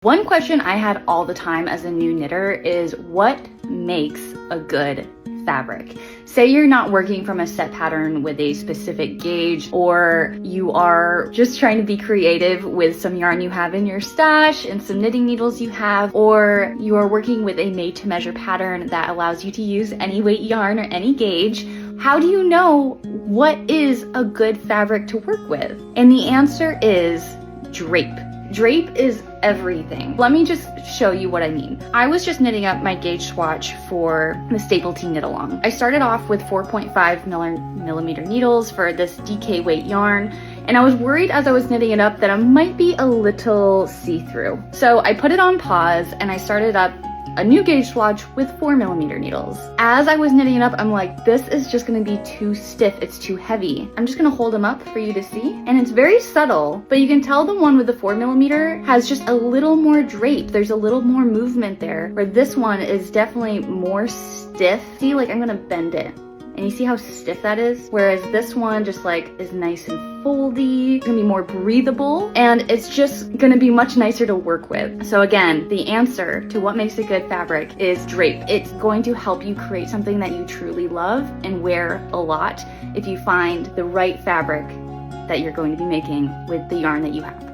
One question I had all the time as a new knitter is what makes a good fabric? Say you're not working from a set pattern with a specific gauge, or you are just trying to be creative with some yarn you have in your stash and some knitting needles you have, or you are working with a made to measure pattern that allows you to use any weight yarn or any gauge. How do you know what is a good fabric to work with? And the answer is drape. Drape is everything. Let me just show you what I mean. I was just knitting up my gauge swatch for the Staple Tea knit along. I started off with 4.5 millimeter needles for this DK weight yarn, and I was worried as I was knitting it up that it might be a little see-through. So I put it on pause and I started up a new gauge swatch with 4 millimeter needles. As I was knitting it up, I'm like, this is just gonna be too stiff, it's too heavy. I'm just gonna hold them up for you to see. And it's very subtle, but you can tell the one with the 4 millimeter has just a little more drape. There's a little more movement there, where this one is definitely more stiff. See, like I'm gonna bend it. And you see how stiff that is? Whereas this one just like is nice and foldy, it's gonna be more breathable, and it's just gonna be much nicer to work with. So again, the answer to what makes a good fabric is drape. It's going to help you create something that you truly love and wear a lot if you find the right fabric that you're going to be making with the yarn that you have.